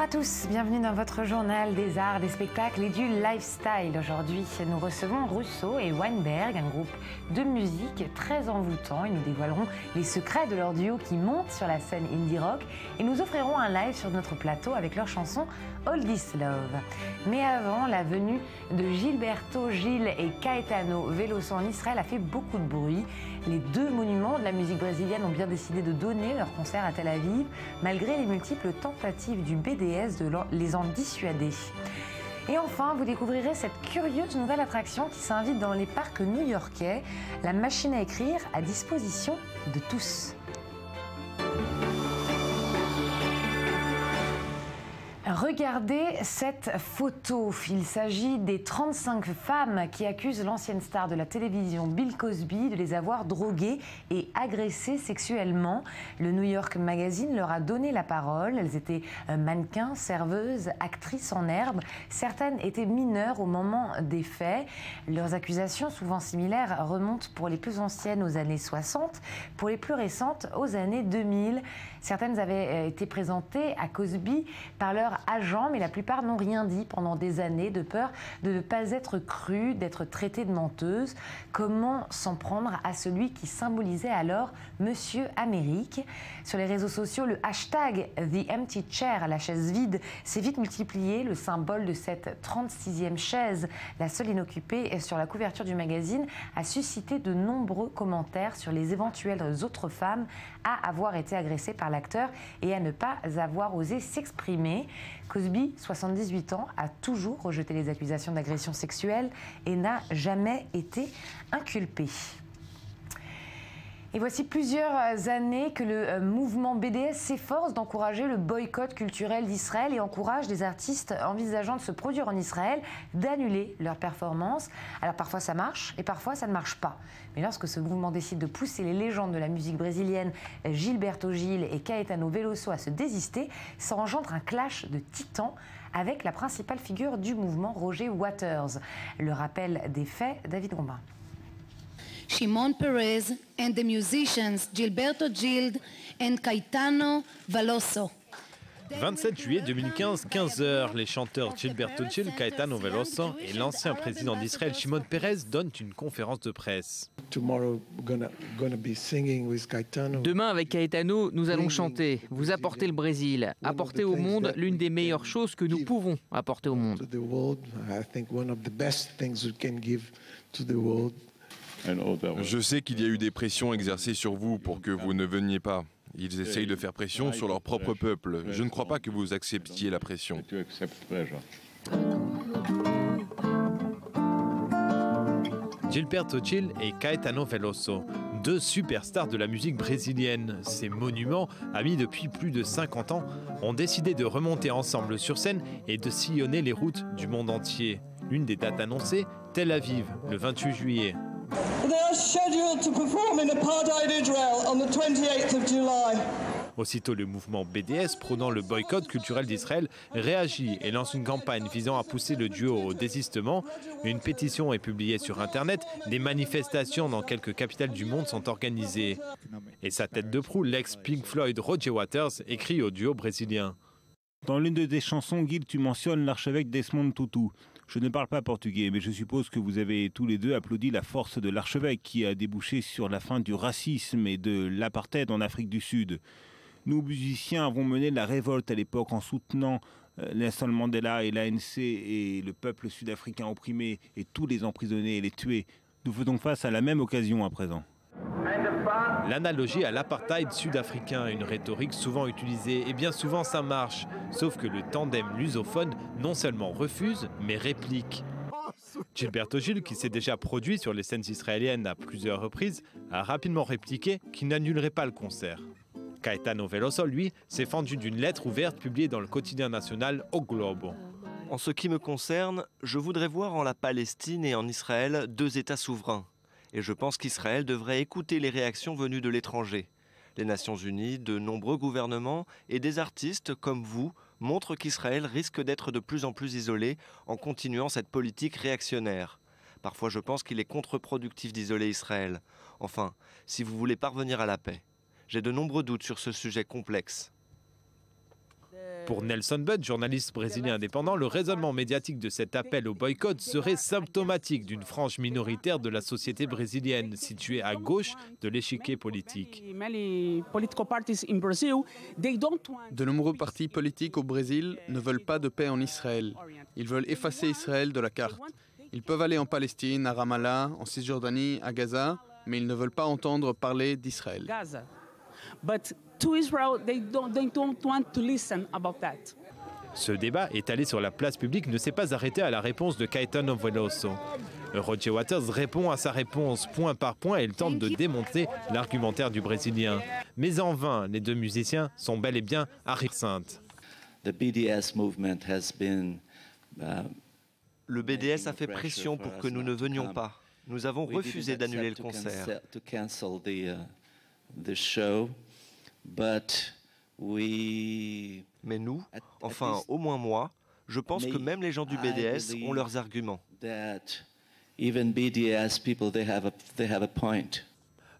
tous, bienvenue dans votre journal des arts, des spectacles et du lifestyle. Aujourd'hui, nous recevons Russo et Weinberg, un groupe de musique très envoûtant. Ils nous dévoileront les secrets de leur duo qui monte sur la scène indie rock et nous offriront un live sur notre plateau avec leur chanson All This Love. Mais avant, la venue de Gilberto Gil et Caetano Veloso en Israël a fait beaucoup de bruit. Les deux monuments de la musique brésilienne ont bien décidé de donner leur concert à Tel Aviv, malgré les multiples tentatives du BDS de les en dissuader. Et enfin, vous découvrirez cette curieuse nouvelle attraction qui s'invite dans les parcs new-yorkais, la machine à écrire à disposition de tous. Regardez cette photo. Il s'agit des 35 femmes qui accusent l'ancienne star de la télévision Bill Cosby de les avoir droguées et agressées sexuellement. Le New York Magazine leur a donné la parole. Elles étaient mannequins, serveuses, actrices en herbe. Certaines étaient mineures au moment des faits. Leurs accusations, souvent similaires, remontent pour les plus anciennes aux années 60, pour les plus récentes aux années 2000. Certaines avaient été présentées à Cosby par leur agent, mais la plupart n'ont rien dit pendant des années, de peur de ne pas être crues, d'être traitées de menteuses. Comment s'en prendre à celui qui symbolisait alors Monsieur Amérique? Sur les réseaux sociaux, le hashtag The Empty Chair, la chaise vide, s'est vite multiplié. Le symbole de cette 36e chaise, la seule inoccupée sur la couverture du magazine, a suscité de nombreux commentaires sur les éventuelles autres femmes à avoir été agressées par l'acteur et à ne pas avoir osé s'exprimer. Cosby, 78 ans, a toujours rejeté les accusations d'agression sexuelle et n'a jamais été inculpé. Et voici plusieurs années que le mouvement BDS s'efforce d'encourager le boycott culturel d'Israël et encourage des artistes envisageant de se produire en Israël d'annuler leurs performances. Alors parfois ça marche et parfois ça ne marche pas. Mais lorsque ce mouvement décide de pousser les légendes de la musique brésilienne Gilberto Gil et Caetano Veloso à se désister, ça engendre un clash de titans avec la principale figure du mouvement, Roger Waters. Le rappel des faits, David Gombin. Shimon Peres and the musicians Gilberto Gil and Caetano Veloso. 27 juillet 2015, 15h, les chanteurs Gilberto Gil, Caetano Veloso et l'ancien président d'Israël, Shimon Peres, donnent une conférence de presse. Demain, avec Caetano, nous allons chanter, vous apporter le Brésil, apporter au monde l'une des meilleures choses que nous pouvons apporter au monde. Je sais qu'il y a eu des pressions exercées sur vous pour que vous ne veniez pas. Ils essayent de faire pression sur leur propre peuple. Je ne crois pas que vous acceptiez la pression. Gilberto Gil et Caetano Veloso, deux superstars de la musique brésilienne. Ces monuments, amis depuis plus de 50 ans, ont décidé de remonter ensemble sur scène et de sillonner les routes du monde entier. L'une des dates annoncées, Tel Aviv, le 28 juillet. Aussitôt, le mouvement BDS, prônant le boycott culturel d'Israël, réagit et lance une campagne visant à pousser le duo au désistement. Une pétition est publiée sur Internet. Des manifestations dans quelques capitales du monde sont organisées. Et sa tête de proue, l'ex-Pink Floyd Roger Waters, écrit au duo brésilien. Dans l'une de tes chansons, Gil, tu mentionnes l'archevêque Desmond Tutu. Je ne parle pas portugais, mais je suppose que vous avez tous les deux applaudi la force de l'archevêque qui a débouché sur la fin du racisme et de l'apartheid en Afrique du Sud. Nous, musiciens, avons mené la révolte à l'époque en soutenant Nelson Mandela et l'ANC et le peuple sud-africain opprimé et tous les emprisonnés et les tués. Nous faisons face à la même occasion à présent. L'analogie à l'apartheid sud-africain, une rhétorique souvent utilisée, et bien souvent ça marche. Sauf que le tandem lusophone non seulement refuse, mais réplique. Gilberto Gil, qui s'est déjà produit sur les scènes israéliennes à plusieurs reprises, a rapidement répliqué qu'il n'annulerait pas le concert. Caetano Veloso, lui, s'est fendu d'une lettre ouverte publiée dans le quotidien national O Globo. En ce qui me concerne, je voudrais voir en la Palestine et en Israël deux États souverains. Et je pense qu'Israël devrait écouter les réactions venues de l'étranger. Les Nations Unies, de nombreux gouvernements et des artistes comme vous montrent qu'Israël risque d'être de plus en plus isolé en continuant cette politique réactionnaire. Parfois je pense qu'il est contre-productif d'isoler Israël. Enfin, si vous voulez parvenir à la paix. J'ai de nombreux doutes sur ce sujet complexe. Pour Nelson Budd, journaliste brésilien indépendant, le raisonnement médiatique de cet appel au boycott serait symptomatique d'une frange minoritaire de la société brésilienne, située à gauche de l'échiquier politique. De nombreux partis politiques au Brésil ne veulent pas de paix en Israël. Ils veulent effacer Israël de la carte. Ils peuvent aller en Palestine, à Ramallah, en Cisjordanie, à Gaza, mais ils ne veulent pas entendre parler d'Israël. Ce débat, étalé sur la place publique, ne s'est pas arrêté à la réponse de Caetano Veloso. Roger Waters répond à sa réponse point par point et il tente de démonter l'argumentaire du Brésilien. Mais en vain, les deux musiciens sont bel et bien à rire sainte. Le BDS a fait pression pour que nous ne venions pas. Nous avons refusé d'annuler le concert. Mais nous, enfin au moins moi, je pense que même les gens du BDS ont leurs arguments.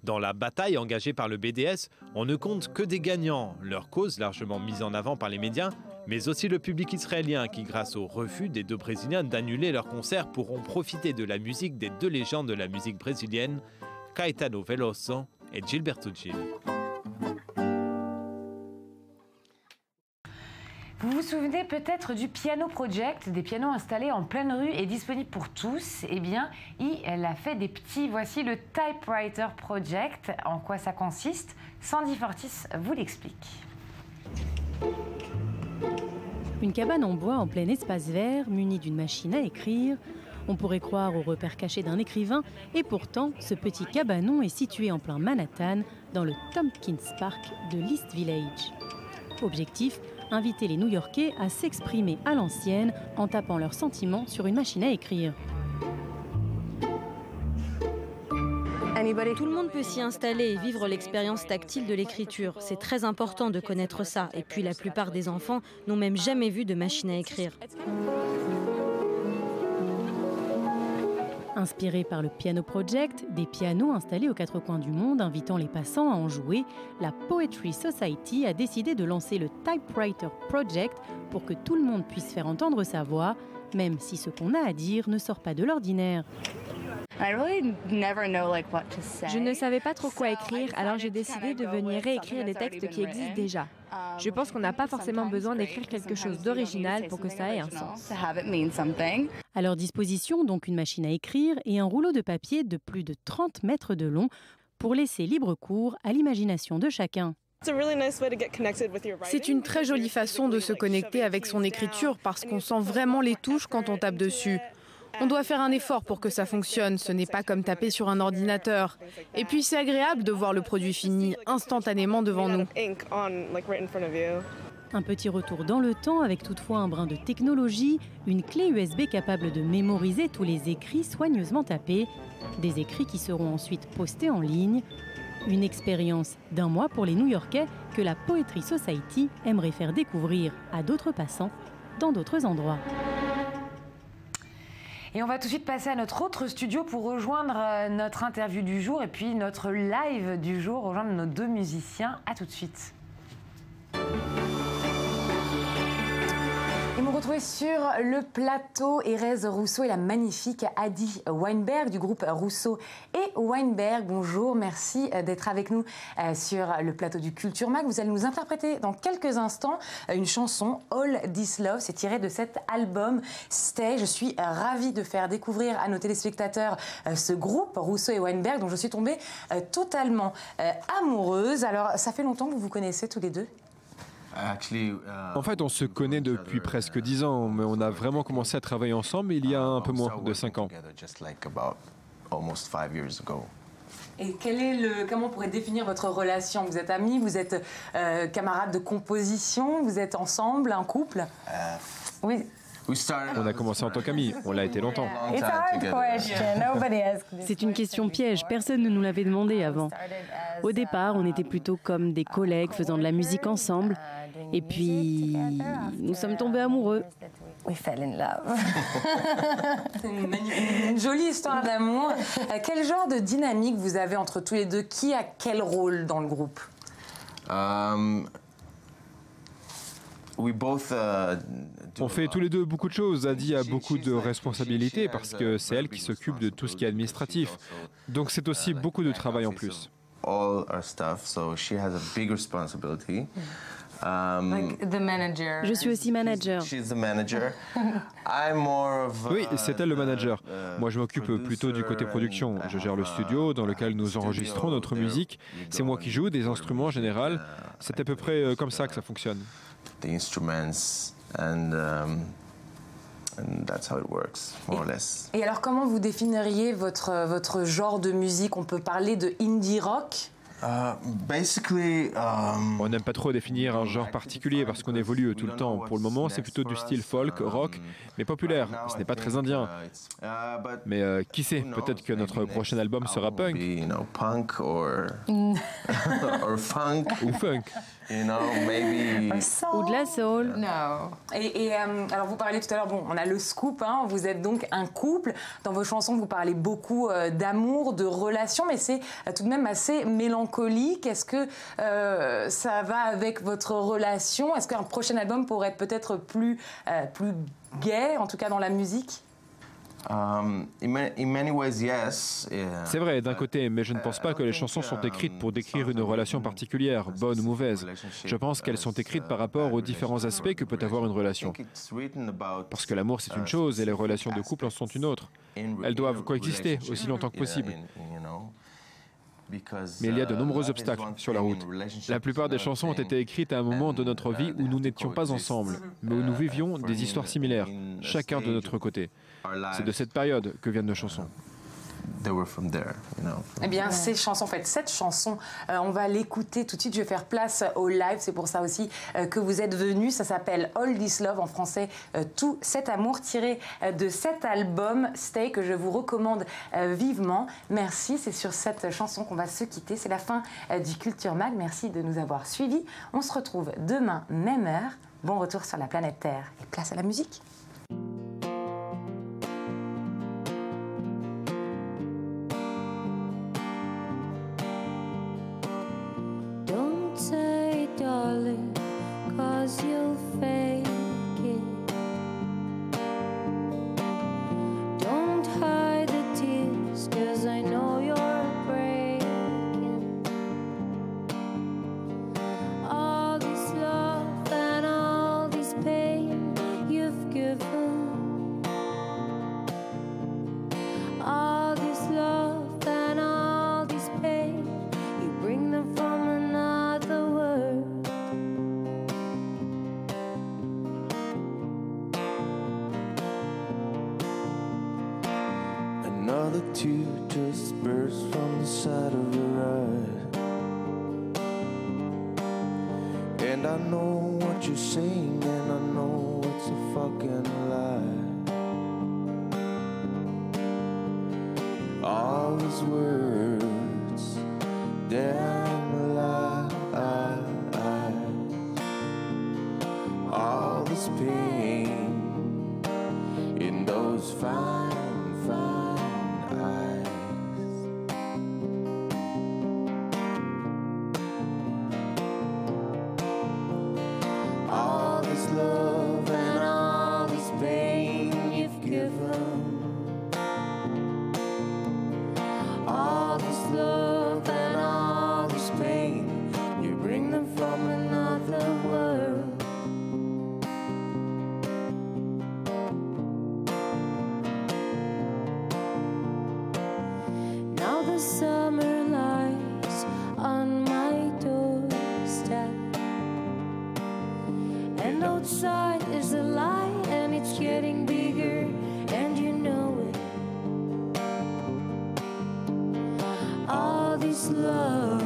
Dans la bataille engagée par le BDS, on ne compte que des gagnants, leur cause largement mise en avant par les médias, mais aussi le public israélien qui, grâce au refus des deux Brésiliens d'annuler leur concert, pourront profiter de la musique des deux légendes de la musique brésilienne, Caetano Veloso et Gilberto Gil. Vous vous souvenez peut-être du Piano Project, des pianos installés en pleine rue et disponibles pour tous. Eh bien, il a fait des petits. Voici le Typewriter Project. En quoi ça consiste? Sandy Fortis vous l'explique. Une cabane en bois en plein espace vert, munie d'une machine à écrire. On pourrait croire au repère caché d'un écrivain, et pourtant, ce petit cabanon est situé en plein Manhattan, dans le Tompkins Park de l'East Village. Objectif, inviter les New-Yorkais à s'exprimer à l'ancienne en tapant leurs sentiments sur une machine à écrire. Tout le monde peut s'y installer et vivre l'expérience tactile de l'écriture. C'est très important de connaître ça. Et puis la plupart des enfants n'ont même jamais vu de machine à écrire. Inspiré par le Piano Project, des pianos installés aux quatre coins du monde invitant les passants à en jouer, la Poetry Society a décidé de lancer le Typewriter Project pour que tout le monde puisse faire entendre sa voix, même si ce qu'on a à dire ne sort pas de l'ordinaire. Je ne savais pas trop quoi écrire, alors j'ai décidé de venir réécrire des textes qui existent déjà. Je pense qu'on n'a pas forcément besoin d'écrire quelque chose d'original pour que ça ait un sens. À leur disposition, donc une machine à écrire et un rouleau de papier de plus de 30 mètres de long pour laisser libre cours à l'imagination de chacun. C'est une très jolie façon de se connecter avec son écriture parce qu'on sent vraiment les touches quand on tape dessus. On doit faire un effort pour que ça fonctionne, ce n'est pas comme taper sur un ordinateur. Et puis c'est agréable de voir le produit fini instantanément devant nous. Un petit retour dans le temps avec toutefois un brin de technologie, une clé USB capable de mémoriser tous les écrits soigneusement tapés, des écrits qui seront ensuite postés en ligne. Une expérience d'un mois pour les New-Yorkais que la Poetry Society aimerait faire découvrir à d'autres passants dans d'autres endroits. Et on va tout de suite passer à notre autre studio pour rejoindre notre interview du jour et puis notre live du jour, rejoindre nos deux musiciens. À tout de suite. Et vous retrouvez sur le plateau Erez Rousseau et la magnifique Adi Weinberg du groupe Rousseau et Weinberg. Bonjour, merci d'être avec nous sur le plateau du Culture Mag. Vous allez nous interpréter dans quelques instants une chanson, All This Love. C'est tiré de cet album Stay. Je suis ravie de faire découvrir à nos téléspectateurs ce groupe Rousseau et Weinberg dont je suis tombée totalement amoureuse. Alors, ça fait longtemps que vous vous connaissez tous les deux? En fait, on se connaît depuis presque 10 ans, mais on a vraiment commencé à travailler ensemble il y a un peu moins de 5 ans. Et comment on pourrait définir votre relation? Vous êtes amis, vous êtes camarades de composition, vous êtes ensemble, un couple? Oui. On a commencé en tant qu'amis, on l'a été longtemps. C'est une question piège, personne ne nous l'avait demandé avant. Au départ, on était plutôt comme des collègues faisant de la musique ensemble. Et puis, nous sommes tombés amoureux. We fell in love. C'est une jolie histoire d'amour. Quel genre de dynamique vous avez entre tous les deux? Qui a quel rôle dans le groupe? On fait tous les deux beaucoup de choses. Zadie a beaucoup de responsabilités parce que c'est elle qui s'occupe de tout ce qui est administratif. Donc c'est aussi beaucoup de travail en plus. Je suis aussi manager. Oui, c'est elle le manager. Moi, je m'occupe plutôt du côté production. Je gère le studio dans lequel nous enregistrons notre musique. C'est moi qui joue des instruments en général. C'est à peu près comme ça que ça fonctionne. Et alors, comment vous définiriez votre genre de musique? On peut parler de indie rock? On n'aime pas trop définir un genre particulier parce qu'on évolue tout le temps. Pour le moment, c'est plutôt du style folk, rock, mais populaire. Ce n'est pas très indien. Mais qui sait, peut-être que notre prochain album sera punk. Ou funk. Ou de la soul. Et alors vous parlez tout à l'heure, bon, on a le scoop, hein, vous êtes donc un couple. Dans vos chansons, vous parlez beaucoup d'amour, de relations, mais c'est tout de même assez mélancolique. Est-ce que ça va avec votre relation? Est-ce qu'un prochain album pourrait être peut-être plus gai, en tout cas dans la musique? C'est vrai, d'un côté, mais je ne pense pas que les chansons sont écrites pour décrire une relation particulière, bonne ou mauvaise. Je pense qu'elles sont écrites par rapport aux différents aspects que peut avoir une relation. Parce que l'amour, c'est une chose et les relations de couple en sont une autre. Elles doivent coexister aussi longtemps que possible. Mais il y a de nombreux obstacles sur la route. La plupart des chansons ont été écrites à un moment de notre vie où nous n'étions pas ensemble, mais où nous vivions des histoires similaires, chacun de notre côté. C'est de cette période que viennent nos chansons. Eh bien, ces chansons, en fait, cette chanson, on va l'écouter tout de suite. Je vais faire place au live. C'est pour ça aussi que vous êtes venus. Ça s'appelle All This Love, en français, Tout cet amour, tiré de cet album Stay, que je vous recommande vivement. Merci. C'est sur cette chanson qu'on va se quitter. C'est la fin du Culture Mag. Merci de nous avoir suivis. On se retrouve demain, même heure. Bon retour sur la planète Terre. Et place à la musique. Say, darling, 'cause you'll fake it. Don't hide the tears, 'cause I know you're breaking. All this love and all this pain you've given. All this love and all this pain, you bring them from another world. Another tear just bursts from the side of your eye, and I know what you're saying, and I know it's a fucking lie. All these words, damn lies. All this pain in those fine, fine eyes. All this love and all this pain you've given. All this love and all this pain, you bring them from another world. Now the summer lies on my doorstep, and outside is a lie, and it's getting bigger, and you know it. All this love